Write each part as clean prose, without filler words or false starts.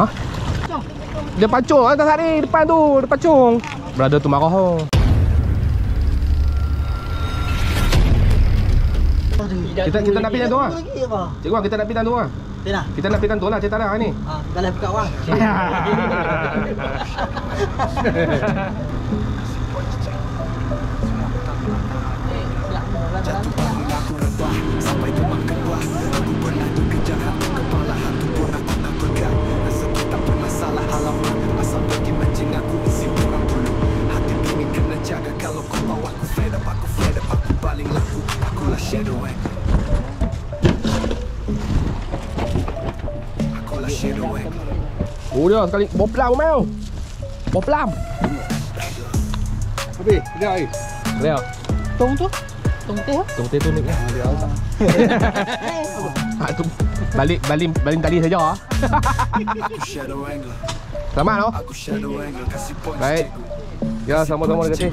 Hah? Dia pancung atas hari depan tu, dia pancung. Brother tu marah. Kita nak pindah tu ah. Cikgu kita nak pindah tu ah. Kita nak pindah tu lah cerita lah ni. Kita lihat buka wang. Oh dia sekali boplam mau. Boplam. Habis, dia air. Dia. Tong tu? Tong teh? Tong teh tu ni. Dia tak. Tu baling tali saja. Selamat noh. Baik. Ya sama-sama dekat sini.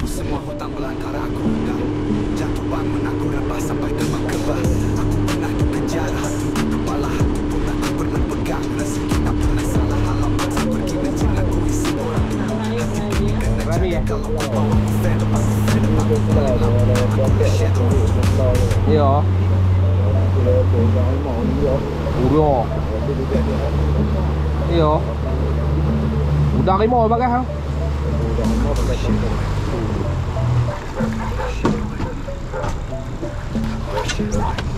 Ya. Udah. Iya. Udah rimau bagai hang.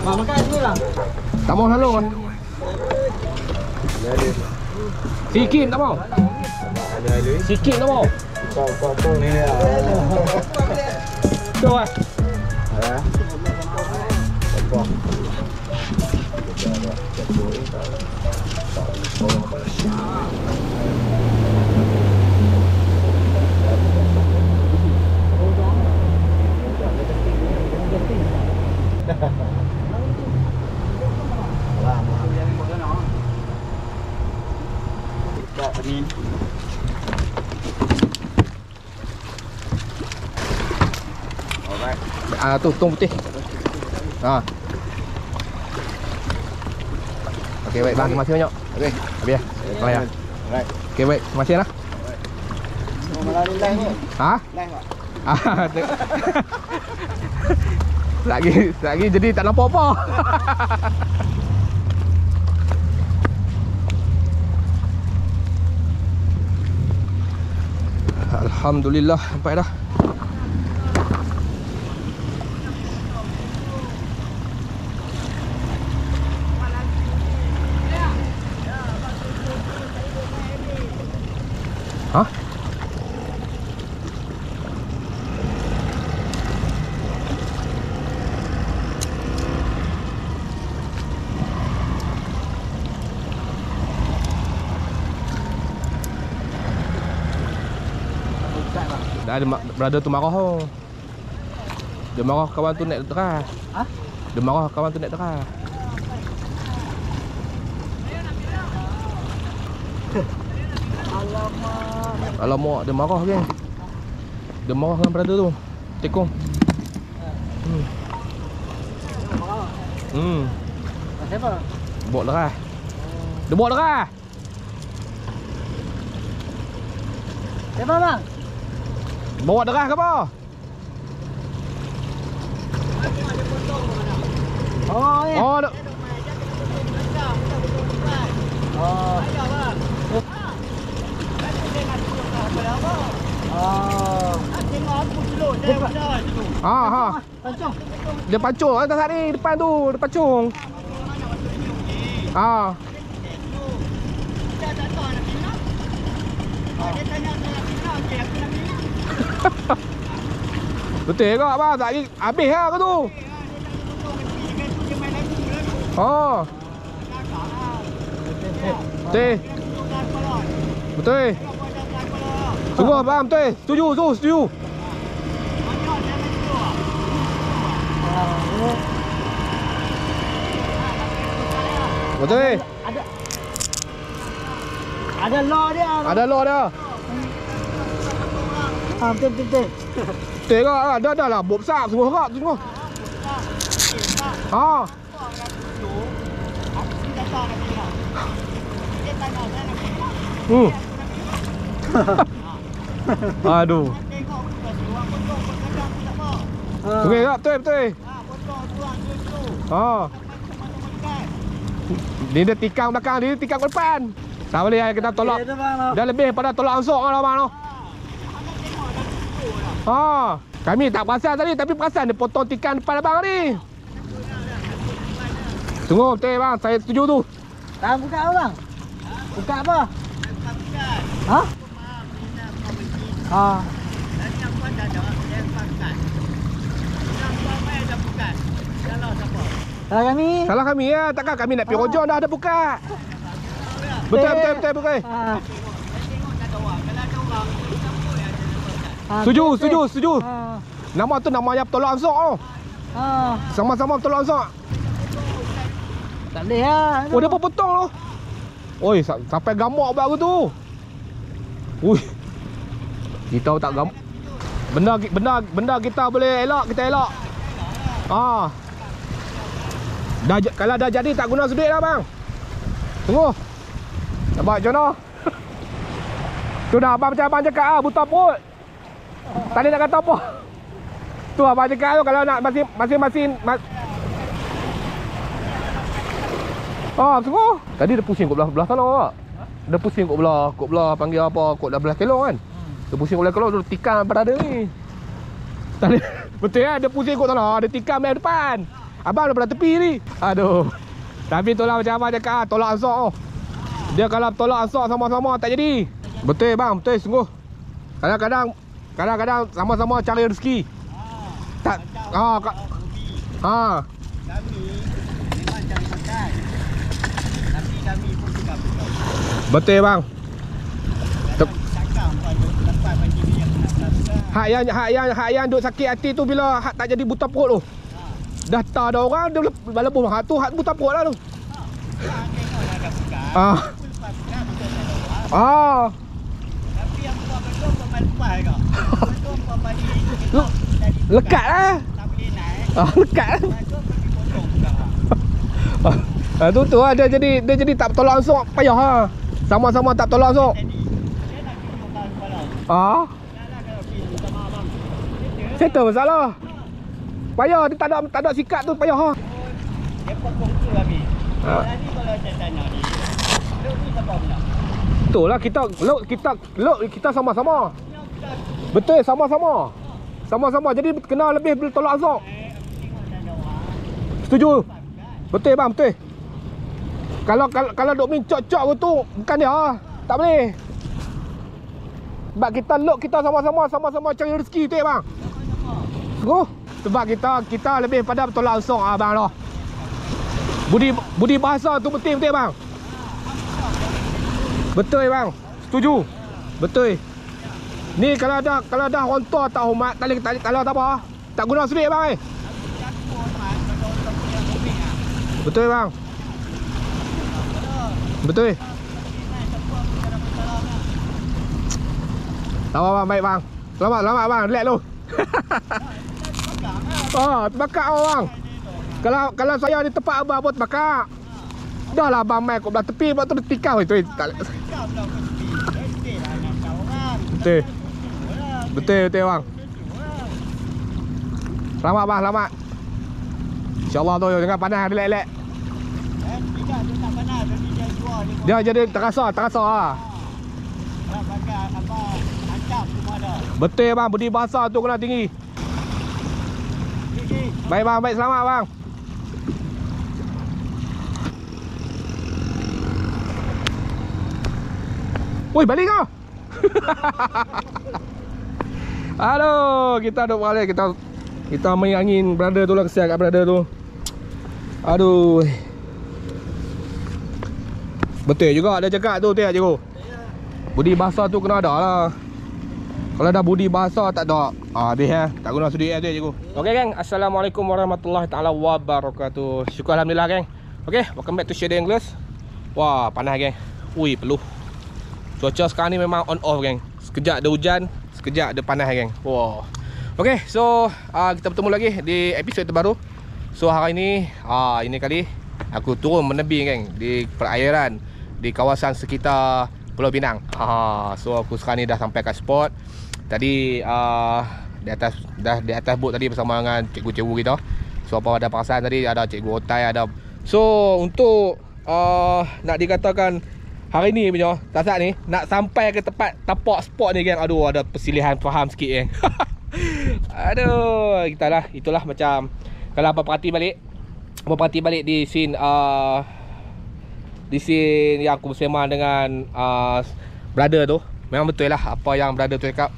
Makan dulu lah. Tak mau lalu kan? Sikit tak mau. Sikit tak mau. Kau ni ya. Tu ah. Tu tong putih. Okey baik bang, terima kasih banyak. Okey, habis dah. Baik ya. Baik. Okey baik, terima kasih lah. Melalui line ni. Ha? Line tak? Lagi jadi tak nampak apa. Alhamdulillah sampai dah. Hah? Dah ada brother tu marah. Dia marah kawan tu naik deras. Hah? Dia marah kawan tu naik deras. Alamak, dia marah kan. Dia marah dengan brother tu. Tekong. Siapa? Bawa deras. Dia bawa deras. Siapa bang? Bawa deras ke apa? Oh ya. Oh, Oh. Pancung. Dia pancung atas hari depan tu, dia pancung. Betul ke abang? Tak lagi habis lah ke tu? Betul. Betul. Sungguh abang, betul. Setuju. Betul. Ada law dia. Ada law dia. Betul. Betul ke? Ada lah. Bop besar semua harap semua. Aduh. Okey tak? Betul. Oh. Ni dia tikam belakang, ni tikam ke depan. Tak boleh kita tolak. Dah lebih pada tolak ansok lah bang. Kami tak perasan tadi, tapi perasan dia potong tikam depan abang ni. Tunggu betul bang, saya setuju tu. Tak buka apa bang? Buka apa? Ha? Salah kami ya, takkan kami nak pergi rojong dah ada buka. Betul. Setuju. Nama tu nama yang tolak ansok tu. Sama-sama tolak ansok. Tak boleh lah. Oh dia pun potong tu. Oi, sampai gamuk baru tu. Ui. Kita tak gamuk. Benda kita boleh elak, kita elak. Kalau dah jadi tak guna sedih lah bang. Tunggu. Nampak macam mana? Tu dah abang macam abang cakap buta perut. Tadi nak kata apa? Tu abang cakap tu kalau nak masing-masing tunggu. Tadi dia pusing kat belah sana tak? Dia pusing kat belah panggil apa? Kat belah kelong kan? Dia pusing kat belah kelong, dia tikam berada ni. Tadi betul ya, dia pusing kat sana, dia tikam dari depan. Abang daripada tepi ni. Aduh. Tapi tu lah macam abang cakap, tolak ansok tu. Dia kalau tolak ansok sama-sama tak jadi. Betul bang, betul sungguh. Kadang-kadang sama-sama cari rezeki. Tak. Kami memang cari makan. Tapi kami pun juga betul. Betul bang. Hak yang duk sakit hati tu bila hak tak jadi buta perut tu. Dah tak ada orang, dia lebuh hak tu, hak buta perut lah tu. Tapi yang buat betul pemain lepas kau. Betul pemain lekat lah. Tak boleh naik. Lekat lah. Tu lah dia jadi tak tolak ansok, payah ha. Sama-sama tak tolak ansok. Settle masalah. Payah dia tak ada sikat tu payah ha. Dia potong tu habis. Tadi kalau saya tanya ni. Lok ni siapa punya? Betul lah kita sama-sama. Betul sama-sama. Sama-sama jadi kena lebih bila tolak ansok. Setuju. Betul bang, betul. Kalau duk min cok-cok tu bukan dia ha. Tak boleh. Sebab kita kita sama-sama cari rezeki tu bang. Sungguh. Sebab kita lebih pada tolak ansok abang lah. Budi bahasa tu betul bang. Betul bang. Setuju. Betul. Ni kalau dah orang tua tak hormat, kalau tak apa, tak guna sedih bang. Betul bang. Betul. Tak apa bang, baik bang. Selamat bang, relax dulu. Terbakar bang. Kalau saya di tempat abang pun terbakar. Dah lah abang main kat belah tepi, lepas tu dia tikam itu. Betul bang. Selamat bang, selamat. InsyaAllah tu, jangan panas, relax. Dia jadi terasa lah. Betul bang, budi bahasa tu kena tinggi. Baik bang, baik, selamat bang. Woi, balik kau. Aduh, kita duk balik, kita main angin brother tu lah, kesian kat brother tu. Aduh. Betul juga ada cakap tu, tengok cikgu. Budi bahasa tu kena ada lah. Kalau dah budi bahasa tak ada, habis tak guna sedih tu cikgu. Okey geng, assalamualaikum warahmatullahi taala wabarakatuh. Syukur alhamdulillah geng. Okey, welcome back to Shadow English. Wah, panas geng. Ui, peluh. Cuaca sekarang ni memang on off geng. Sekejap ada hujan, sekejap ada panas geng. Wah. Okey, so kita bertemu lagi di episod terbaru. So hari ni ini kali aku turun menebi geng di perairan di kawasan sekitar Pulau Pinang. So aku sekarang ni dah sampai kat spot. Tadi di atas boat tadi bersama dengan cikgu-cikgu kita. So apa ada perasan tadi, ada cikgu Otai, ada. So untuk nak dikatakan hari ni punya tasak ni nak sampai ke tempat tapak spot ni geng. Aduh, ada persilihan faham sikit geng. Aduh, itulah macam kalau apa perhati balik di scene yang aku bersama dengan brother tu. Memang betul lah apa yang brother tu cakap.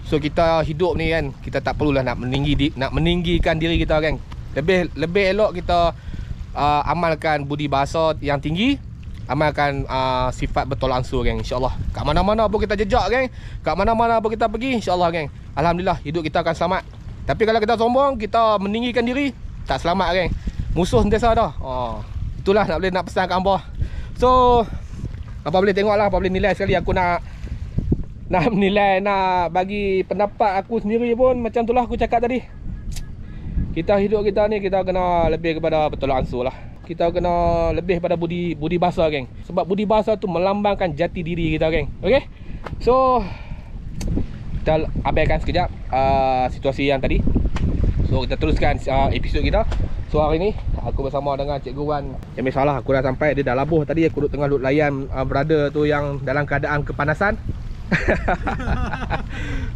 So kita hidup ni kan, kita tak perlulah nak meninggikan diri kita kan. Lebih elok kita amalkan budi bahasa yang tinggi, amalkan sifat bertolak ansur geng, insya-Allah. Kat mana-mana pun kita jejak geng, kat mana-mana pun kita pergi, insya-Allah geng. Alhamdulillah hidup kita akan selamat. Tapi kalau kita sombong, kita meninggikan diri, tak selamat geng. Musuh sentiasa dah. Itulah nak pesan kat hangpa. So apa boleh tengoklah, apa boleh nilai sekali. Aku nak menilai, nak bagi pendapat aku sendiri pun macam itulah aku cakap tadi. Kita hidup kita ni, kita kena lebih kepada bertolak ansur lah. Kita kena lebih pada budi bahasa geng. Sebab budi bahasa tu melambangkan jati diri kita geng. Okay. So kita abaikan sekejap situasi yang tadi. So kita teruskan episod kita. So hari ni aku bersama dengan Cikgu Wan. Yang biasalah aku dah sampai, dia dah labuh tadi. Aku duduk tengah layan brother tu yang dalam keadaan kepanasan.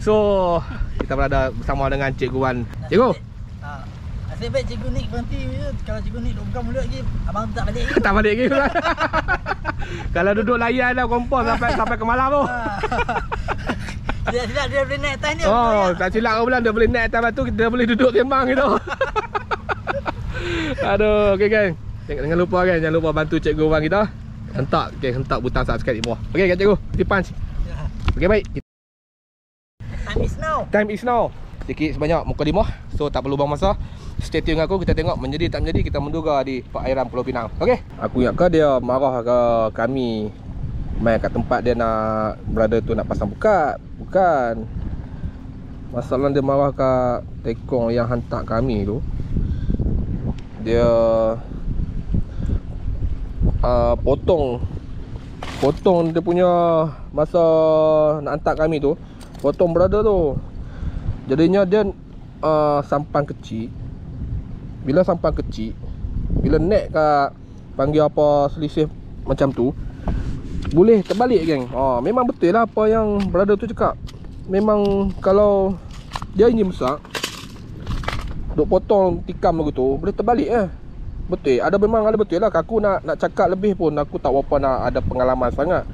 So kita berada bersama dengan Cikgu Wan. Cikgu, nasib baik cikgu Nik berhenti je. Kalau cikgu Nik duk buka mulut lagi, abang tu tak balik lagi. tak balik lagi. Kalau duduk layan dah kompon sampai ke malam tu. Silap dia boleh naik atas ni. Tak silap kau bilang dia boleh naik atas batu, dia boleh duduk sembang gitu. Aduh, okey geng. Jangan lupa geng, jangan lupa bantu Cikgu Wan kita. Hentak butang subscribe di bawah. Okey kan cikgu, di punch. Okey baik. Time is now. Sikit sebanyak muka dimah. So tak perlu buang masa. Stay tune dengan aku, kita tengok menjadi tak menjadi, kita menduga di perairan Pulau Pinang. Okey. Aku ingat dia marah ke kami main kat tempat dia nak brother tu nak pasang bukat. Bukan. Masalah dia marah kat tekong yang hantar kami tu. Dia potong dia punya masa nak hantar kami tu. Potong brother tu. Jadinya dia sampan kecil. Bila sampan kecil, bila naik kat panggil apa selisih macam tu, boleh terbalik geng. Memang betul lah apa yang brother tu cakap. Memang kalau dia ingin besar, duk potong tikam begitu, boleh terbalik Betul. Memang ada betul lah. Aku nak cakap lebih pun aku tak berapa nak ada pengalaman sangat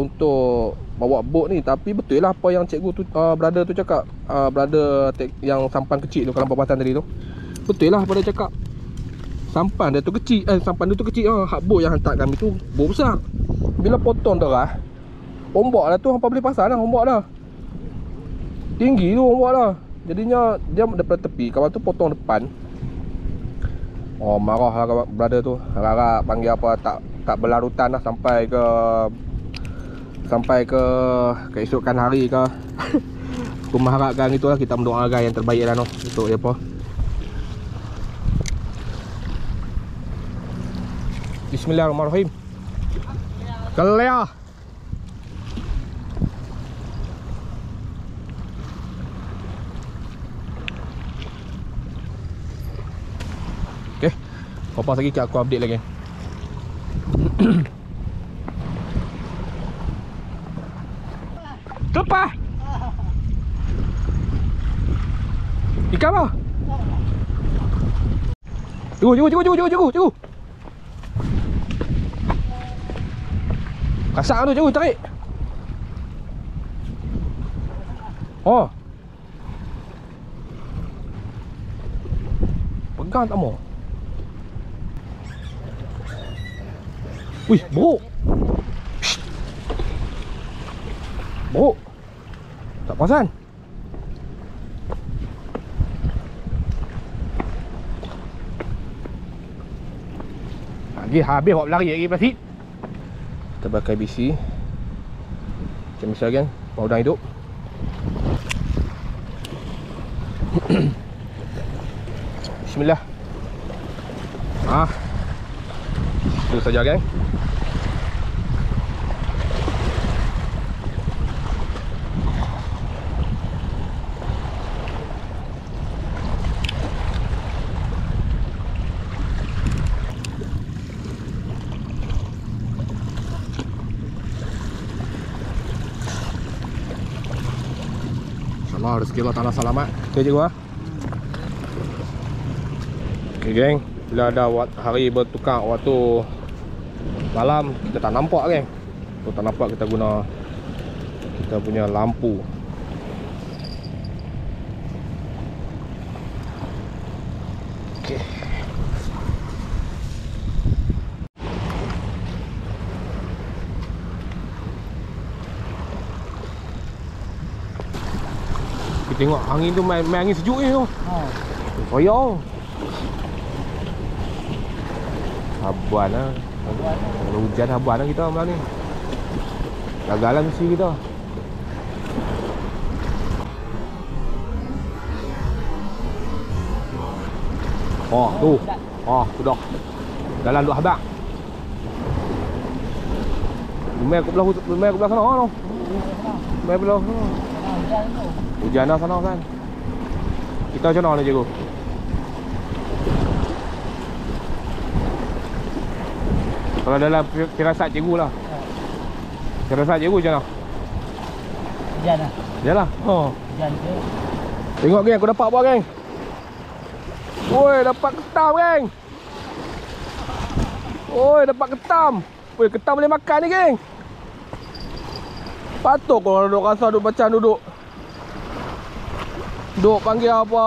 untuk bawa boat ni. Tapi betul lah apa yang cikgu tu brother tu cakap. Brother yang sampan kecil tu, kalau perbuatan tadi tu, betul lah pada cakap. Sampan dia tu kecil. Sampan dia tu kecil. Hak boat yang hantar kami tu boat besar. Bila potong derah, ombak lah tu hampa boleh pasang lah ombak dah. Tinggi tu ombak dah. Jadinya dia daripada tepi, kawan tu potong depan. Marah lah brother tu. Harap panggil apa, tak berlarutan lah sampai ke keesokan hari ke. Aku mengharapkan itulah, kita mendoakan yang terbaik lah untuk apa. Bismillahirrahmanirrahim. Kelia. Okay, lepas lagi aku update lagi. Lepas ikan apa? Cikgu. Kasak tu cikgu, tarik. Pegang tak mau. Wih, bro. Bro. Tak perasan. Habis awak berlari lagi plastik. Kita pakai BC. Macam biasa kan, udang hidup. Bismillah. Itu saja geng. rezeki Allah Ta'ala selamat. Okay cikgu Okay geng, bila ada hari bertukar waktu malam, kita tak nampak geng. Kalau tak nampak kita guna kita punya lampu. Okay. Kita tengok angin tu main angin sejuk ni tu. Koyak. Habuan lah. Kalau hujan habuan lah kita malam ni. Gagal lah mesti kita. Oh tu. Oh sudah. Jalan duk habak. Lumai aku belah sana tu. Lumai belah sana. Hujan dah sana kan. Kita macam mana ni cikgu? Kalau dalam firasat cikgu lah. Firasat cikgu macam mana? Hujan lah. Hujan lah. Oh. Hujan je. Tengok geng, aku dapat apa geng? Oi, dapat ketam geng. Oi, dapat ketam. Oi, ketam boleh makan ni geng. Patut kalau duduk rasa duduk macam duduk panggil apa,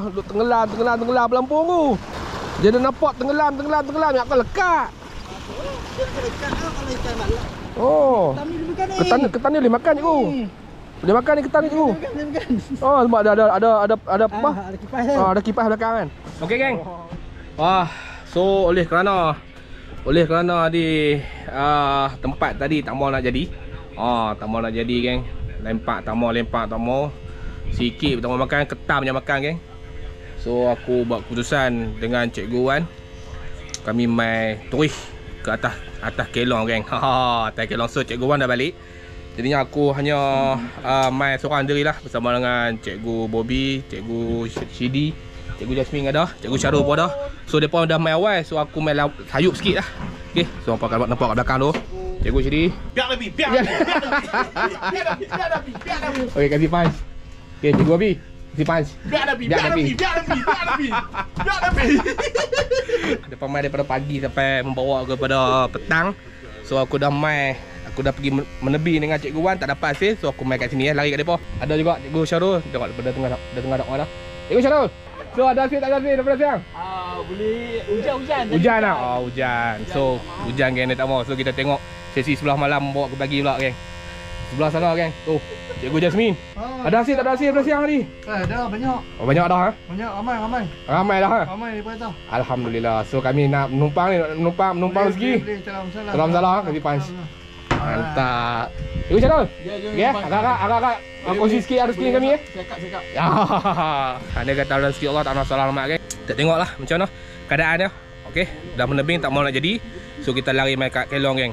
duduk tenggelam pelampung tu. Dia dah nampak tenggelam yang akan lekat. Oh. Ketan ni boleh makan cikgu. Boleh makan ni ketan ni cikgu. Oh, sebab ada apa? Ada kipas kan? Ada kipas belakang kan. Okey geng. So oleh kerana di tempat tadi tak mau nak jadi. Tak mau nak jadi geng. Lempak tak mau. Sikit tak mau makan, ketam je makan geng. So aku buat keputusan dengan cikgu Wan. Kami mai turih ke atas kelong geng. Atas kelong. So cikgu Wan dah balik. Jadinya aku hanya mai seorang diri lah bersama dengan cikgu Bobby, cikgu Shidi, cikgu Jasmine ada, cikgu Syarul pun ada. So depa dah mai awal, so aku mai sayup sikit lah. Okey, so apa kalau nampak kat belakang tu. Cikgu Shidi. Biar lebih. Okey, kasih punch. Okey, cikgu Bobby. Kasih punch. Biar lebih. Depa mai daripada pagi sampai membawa kepada petang. So aku dah pergi menebi dengan cikgu Wan, tak dapat hasil. So aku main kat sini lari kat depa. Ada juga cikgu Syarul, tengok daripada tengah dakwah dah. Cikgu Syarul. So ada hasil tak ada hasil daripada siang? Boleh hujan. Hujan lah. Hujan. So hujan geng dia tak mau. So kita tengok sesi sebelah malam bawa ke pagi pula geng. Sebelah sana geng. Tu cikgu Jasmine. Ada hasil tak ada hasil daripada siang tadi? Dah banyak. Oh banyak dah ha? Banyak ramai. Ramai dah ha? Ramai daripada atas. Alhamdulillah. So kami nak menumpang rezeki. Salam salah kasih punch. Mantap. Cikgu Syarul. Ya, agak-agak kongsi sikit rezeki kami ya. Cakap. Ya. Anda kata rezeki Allah tak nak salah alamat kan. Kita tengoklah macam mana keadaan dia. Okey, dah menebing tak mau nak jadi. So kita lari mai kat kelong geng.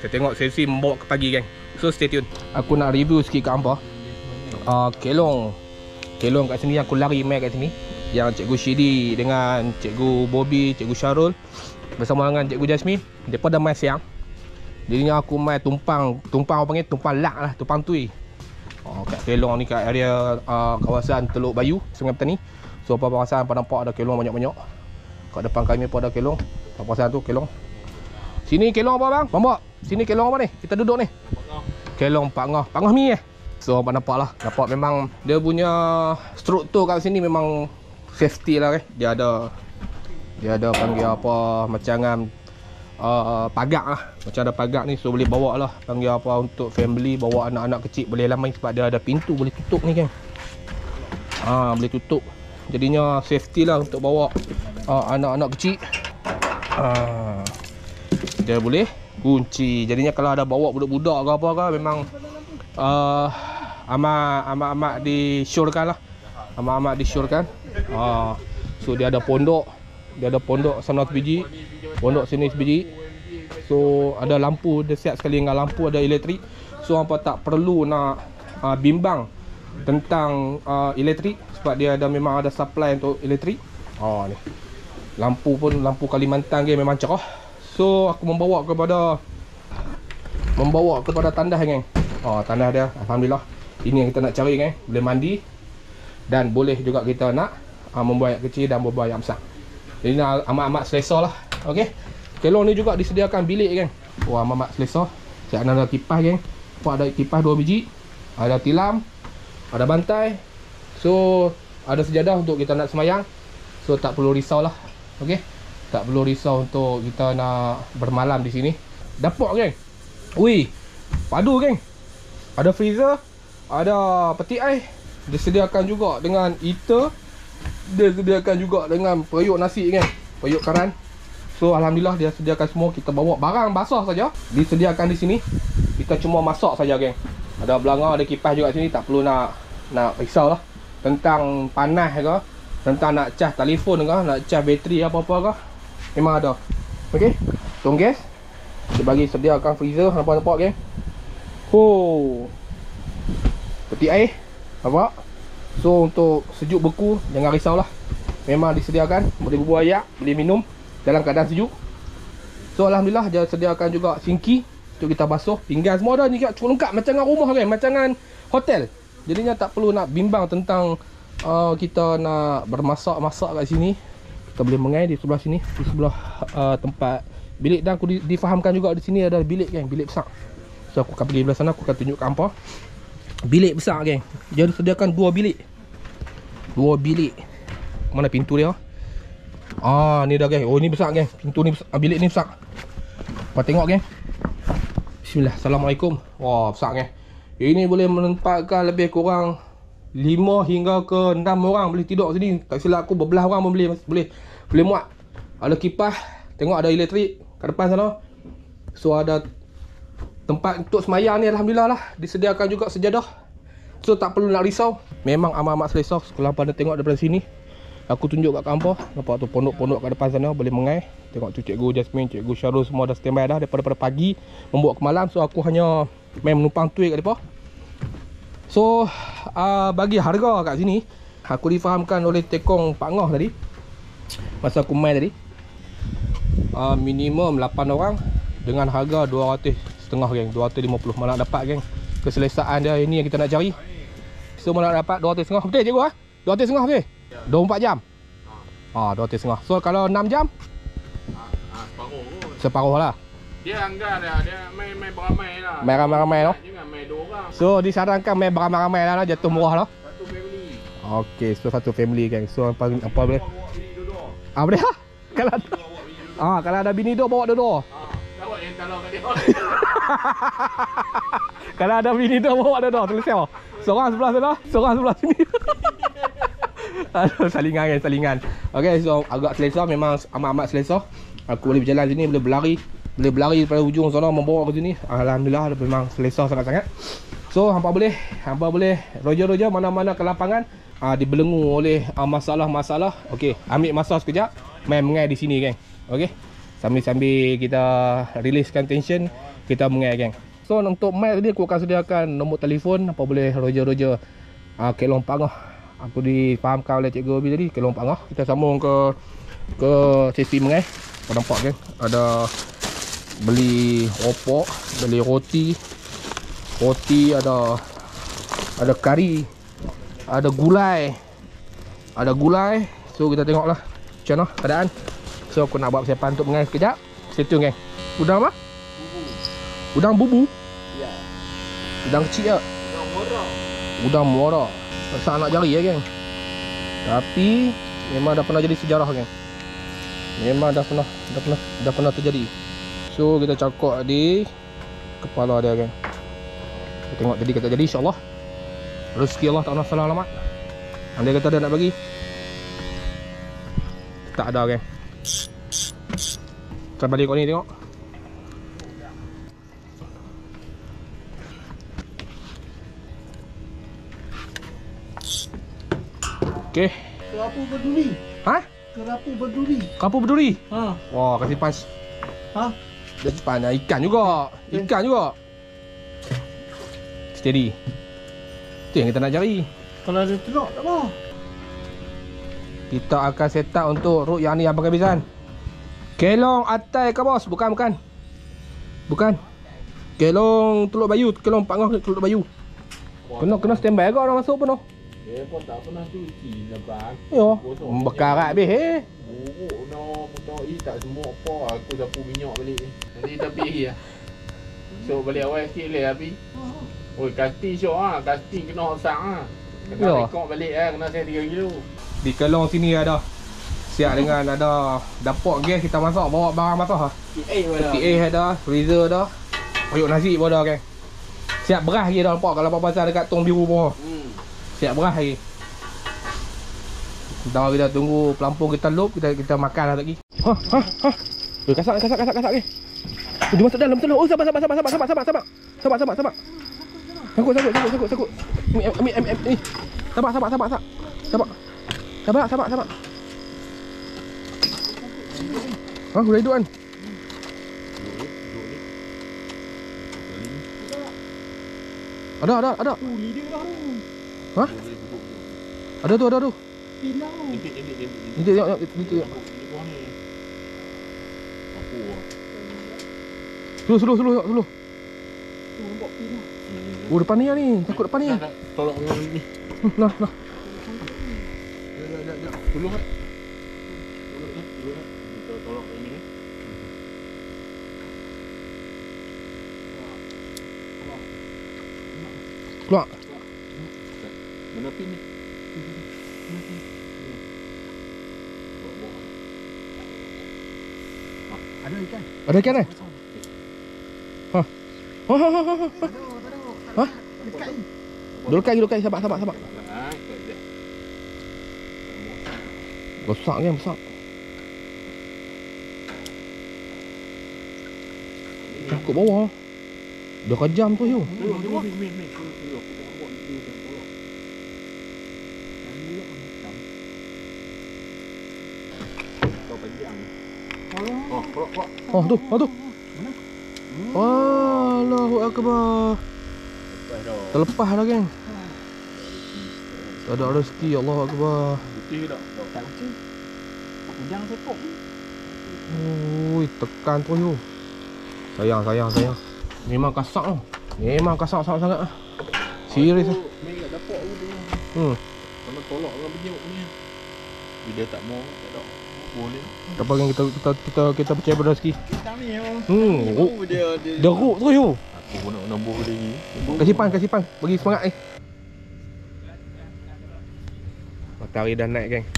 Kita tengok sesi membawa ke pagi geng. So stay tune. Aku nak review sikit kat hangpa. Kelong kat sini aku lari mai kat sini. Yang cikgu Shidi dengan cikgu Bobby, cikgu Syarul bersama dengan cikgu Jasmine, depa dah mai siang. Jadinya aku mai tumpang apa panggil, tumpang lak lah, tumpang tui. Kat kelong ni kat area kawasan Teluk Bayu, Sungai Petani. So apa kawasan apa nampak ada kelong banyak-banyak. Kat depan kami pun ada kelong. Kawasan tu kelong. Sini kelong apa bang? Bambak. Sini kelong apa ni? Kita duduk ni. Kelong Pangah mi So apa nampak lah. Nampak memang dia punya struktur kat sini memang safety lah kan. Dia ada panggil apa macam pagak lah. Macam ada pagak ni, so boleh bawa lah panggil apa untuk family, bawa anak-anak kecil boleh lamai sebab dia ada pintu boleh tutup ni kan. Boleh tutup. Jadinya safety lah untuk bawa anak-anak kecil. Dia boleh kunci. Jadinya kalau ada bawa budak-budak ke apa ke, memang amat disyorkan lah. Amat disyorkan. So dia ada pondok sana sebiji, pondok sini sebiji. So ada lampu, dia siap sekali dengan lampu, ada elektrik. So hampa tak perlu nak bimbang tentang elektrik sebab dia memang ada supply untuk elektrik. Ni. Lampu pun lampu Kalimantan ke memang cerah. So aku membawa kepada tandas geng. Tandas dia alhamdulillah Ini yang kita nak cari kan. Boleh mandi. Dan boleh juga kita nak membuat ayam kecil dan membuat ayam besar. Jadi ni amat-amat selesa lah. Okey. Kelong ni juga disediakan bilik kan. Wah, amat selesa. Saya ada kipas kan. Ada kipas 2 biji. Ada tilam. Ada bantai. So ada sejadah untuk kita nak semayang. So tak perlu risau lah. Okey. Tak perlu risau untuk kita nak bermalam di sini. Dapur geng. Ui, padu geng. Ada freezer, ada peti air. Disediakan juga dengan heater. Disediakan juga dengan periuk nasi geng. Periuk karan. So alhamdulillah dia sediakan semua. Kita bawa barang basah saja. Disediakan di sini. Kita cuma masak saja geng. Ada belanga, ada kipas juga sini. Tak perlu nak risau lah tentang panas ke, tentang nak cas telefon ke, nak cas bateri apa-apa ke. Memang ada. Okey. Tong gas. Dia bagi sediakan freezer, nampak geng. Peti air. Nampak? So untuk sejuk beku jangan risaulah. Memang disediakan, boleh bubuh air, boleh minum dalam keadaan sejuk. So alhamdulillah dia sediakan juga sinki untuk kita basuh, pinggan semua ada ni, cukup lengkap macam dengan rumah kan, macam dengan hotel. Jadinya tak perlu nak bimbang tentang kita nak bermasak-masak kat sini. Kita boleh mengai di sebelah sini, di sebelah tempat bilik. Dan aku difahamkan juga di sini ada bilik kan, bilik besar. So aku akan pergi belah sana, aku akan tunjukkan apa. Bilik besar geng. Dia disediakan 2 bilik. 2 bilik. Mana pintu dia? Ni dah geng. Oh ni besar geng. Pintu ni besar, bilik ni besar. Kau tengok geng. Bismillah. Assalamualaikum. Wah, besar geng. Ini boleh menempatkan lebih kurang 5 hingga ke 6 orang boleh tidur sini. Tak silap aku berbelah orang pun boleh muat. Ada kipas, tengok ada elektrik kat depan sana. So ada tempat untuk semayang ni alhamdulillah lah. Disediakan juga sejadah. So tak perlu nak risau. Memang amat-amat selesa. Kalau pada tengok daripada sini, aku tunjuk kat kampung. Nampak tu pondok-pondok kat depan sana boleh mengai. Tengok tu cikgu Jasmine, cikgu Syarul semua dah standby dah daripada pagi membuat ke malam. So aku hanya main menumpang tuik kat depa. So bagi harga kat sini, aku difahamkan oleh Tekong Pak Ngoh tadi masa aku main tadi, minimum 8 orang dengan harga 200 setengah geng, 250. Mana nak dapat geng, keselesaan dia ini yang kita nak cari. So mana nak dapat 200 setengah, betul cikgu 200 setengah betul? 24 jam. 200 setengah. So kalau 6 jam separuh lah. Dia anggar dia main beramai lah. Main ramai-ramai lah. Jangan main 2 orang. So disarankan main beramai-ramai lah, jatuh murah lah. Satu family. Okey, so satu family geng. So apa boleh? Boleh lah. Kalau ada bini dua bawa dua-dua. Bawa yang tolong kat dia. Kalau ada bini dua bawa dua-dua, selesai. Seorang sebelah sana, seorang sebelah sini. Aduh, salingan. Okey, so agak selesa, memang amat-amat selesa. Aku boleh berjalan sini, boleh berlari daripada hujung sana membawa ke sini. Alhamdulillah memang selesa sangat-sangat. So hampa boleh roja-roja mana-mana ke lapangan dibelenggu oleh masalah-masalah. Okey, ambil masa sekejap, main mengai di sini geng. Okey. Sambil-sambil kita riliskan tension, kita mengai geng. So untuk main tadi aku akan sediakan nombor telefon, apa boleh roja-roja Kelong Pak Ngoh. Aku difahamkan oleh Cikgu Obi tadi, Kelong Pak Ngoh. Kita sambung ke sesi mengai. Kau nampak geng, ada beli opok, beli roti, ada kari, ada gulai. So kita tengoklah macam mana keadaan. So aku nak buat persiapan untuk mengai sekejap. Stay tune geng. Udang apa? Udang bubu? Ya. Udang kecil ke? Udang muara. Besar nak jari ya geng. Tapi memang dah pernah jadi sejarah geng. Memang dah pernah terjadi. So kita cakap di kepala dia geng. Kita tengok tadi kata jadi, insya-Allah. Rezeki Allah Taala salah alamat. Andai kata dia nak bagi, tak ada geng. Kita balik kat ni tengok. Okey. Kerapu berduri. Kerapu berduri. Kerapu berduri? Ha. Wah, kasih pas. Dia simpan ikan juga. Steady. Itu yang kita nak cari. Kalau ada telur tak apa. Kita akan set up untuk root yang ni abang habisan. Kelong atai ke bos? Bukan. Kelong Teluk Bayu, Kelong Pak Ngoh Teluk Bayu. Kena standby agak orang masuk pun noh. Dia pun tak pernah cuci lepas. Yo, bekarat habis Buruk no, motor tak semua apa. Aku sapu minyak balik ni. Nanti tapi ya. So balik awal sikit lah api. Oi, casting syok ah, casting kena rosak ah. Kena rekod balik kena saya 3 kilo. Di kelong sini ada. Siap dengan ada dapur gas kita masak, bawa barang masak ha. PA ada, freezer ada. Oyok nasi pun ada kan. Siap beras lagi dah nampak kalau pasal dekat tong biru pun. Siap beras lagi. Dah kita tunggu pelampung kita loop, kita makan lah lagi. Ha. Oi, kasak ke. Dia masuk dalam betul. Oh, sabar. Sangkut. Ni. Sabar. Boleh hidup kan? Ada. Hah? Ada tu. Ini tengok. Slow. Oh, depan ni lah ni. Takut depan ni. Tolak dengan ni. Nah. Tolong kan? Tolak ini. Keluar. Mana pin ni? Ada ikan eh? Ha. Dekat. Sabar. Besar. Cakap bawah. Dah kejam tu yo. Oh tu. Allahu akbar. Terlepas dah geng. Tak ada rezeki, Allahu akbar. Putih tak? Tak putih. Ujang sepok. Oi, tekan tu yo. Sayang. Memang kasak tu. Memang kasak sangat. Serius ah. Main kat dapur aku tu. Kena tolak dengan benyuk ni. Bila tak mau, tak ada. Boleh. Tak apa kan kita percaya pada rezeki. Kita ni Dia deruk tu yo. Aku nak nombor dia ni. Kasih pan. Bagi semangat ni. Matahari dah naik geng.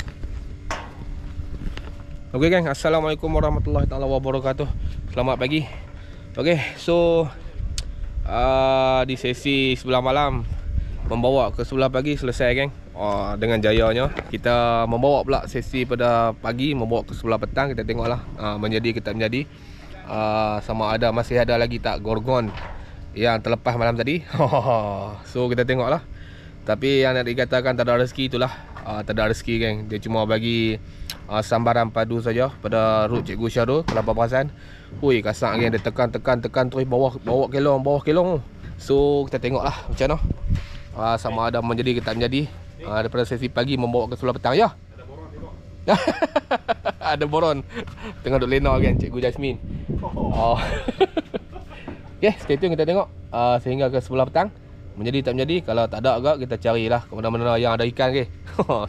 Okey geng, assalamualaikum warahmatullahi taala wabarakatuh. Selamat pagi. Okey, so di sesi sebelah malam membawa ke sebelah pagi selesai geng. Dengan jayanya kita membawa pula sesi pada pagi membawa ke sebelah petang. Kita tengoklah menjadi kita menjadi sama ada masih ada lagi tak gorgon yang terlepas malam tadi. So kita tengoklah. Tapi yang nak dikatakan tak ada rezeki itulah tak ada rezeki geng. Dia cuma bagi sambaran padu saja pada route Cikgu Syarul. Kalau apa perasan, hui kasak geng. Dia tekan terus bawa kelong. So kita tengoklah macam mana sama ada menjadi ke tak menjadi. Daripada sesi pagi membawa ke sebelah petang ya. Ada boron. Tengah duk lena kan Cikgu Jasmine. Okay, stay tune kita tengok sehingga ke sebelah petang. Menjadi tak menjadi. Kalau tak ada agak kita carilah ke mana-mana yang ada ikan ke.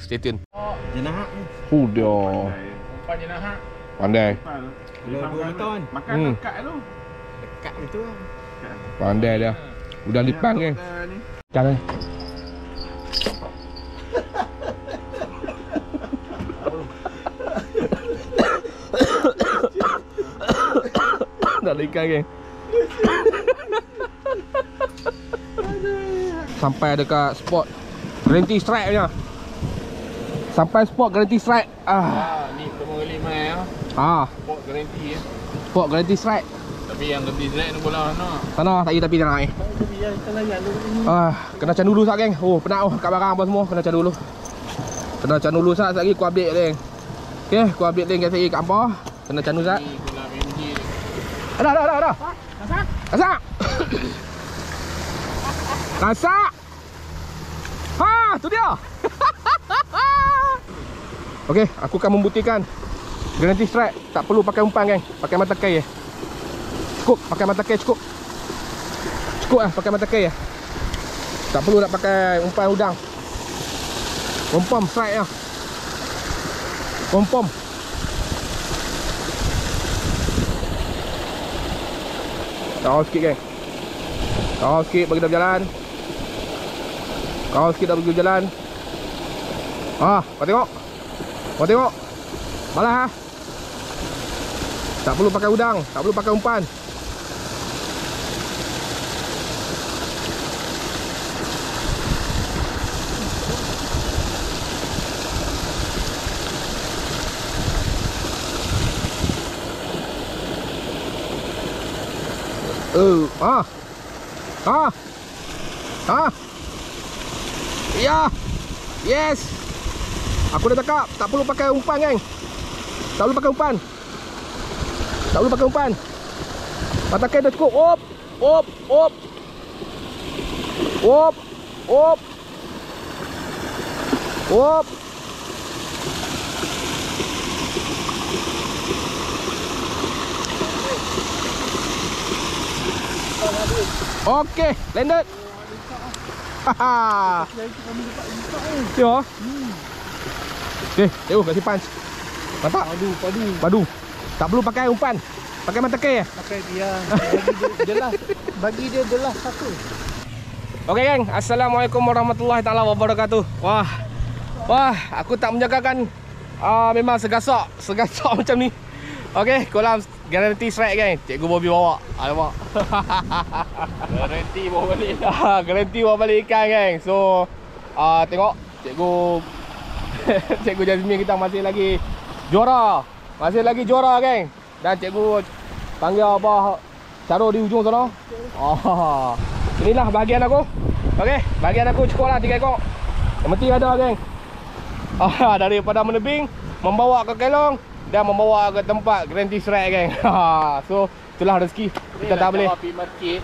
Stay tune. Jenahak ni. Dia Umpan jenahak. pandai. Kilo 2 ton. Makan dekat tu. Dekat itu lah. Pandai dia. Udah lipang kan. Ikan ni. Dah ada ikan geng. Sampai dekat spot guarantee strike punya. Sampai spot guarantee strike. Ni pertama kali main sport garanti Spot guarantee strike. Tapi yang garanti strike ni bola sana. Sana tapi tak naik. Kena can dulu sat geng. Penat kat barang apa semua kena can dulu. Kena can dulu sat lagi ku update geng. Okey, ku update link kat sini kat apa? Kena can dulu sat. Ni bola MG ni. Ada. Kasak. Kasak. Tu dia. Okey, aku akan membuktikan guarantee strike tak perlu pakai umpan geng, pakai mata kai je. Cukup pakai mata kai cukup. Cukup pakai mata kai je. Tak perlu nak pakai umpan udang. Pom-pom strike lah. Pom-pom. Kau sikit geng. Kau sikit bagi dah berjalan. Kau sikit dah pergi berjalan. Kau tengok. Kau tengok. Malah ha. Tak perlu pakai udang, tak perlu pakai umpan. Ya. Yes. Aku dah cakap, tak perlu pakai umpan geng. Tak perlu pakai umpan. Tak perlu pakai umpan. Patakai dah cukup. Op. Op. Op. Op. Op. Op. Okey, landed. Haha. Tengok. Okey, tengok kasi punch. Nampak? Padu. Tak perlu pakai umpan. Pakai matakai ya? Pakai dia. Bagi dia jelas satu. Okey geng, assalamualaikum warahmatullahi taala wabarakatuh. Wah, aku tak menjagakan. Memang segasak macam ni. Okey, kolam garanti strike geng. Cikgu Bobby bawa. Alamak. Garanti bawa balik. Garanti bawa balik ikan geng. So, tengok Cikgu Jasmine kita masih lagi juara. Masih lagi juara geng. Dan cikgu panggil abah Syarul di ujung sana. Inilah bahagian aku. Okey, bahagian aku cukup lah 3 ekor. Yang penting ada geng. Daripada menebing, membawa ke kelong dan membawa ke tempat garanti strike geng. So, itulah rezeki. Kita tak boleh pergi market.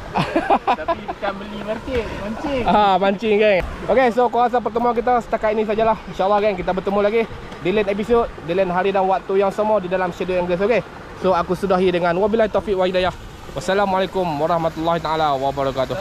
Tapi bukan beli market, mancing. Mancing geng. Okey, so aku rasa pertemuan kita setakat ini sajalah. InsyaAllah geng, kita bertemu lagi di lain episod, di lain hari dan waktu yang sama di dalam schedule yang biasa. Okey. So aku sudahi dengan wabillahi taufiq wa hidayah. Wassalamualaikum warahmatullahi taala wabarakatuh.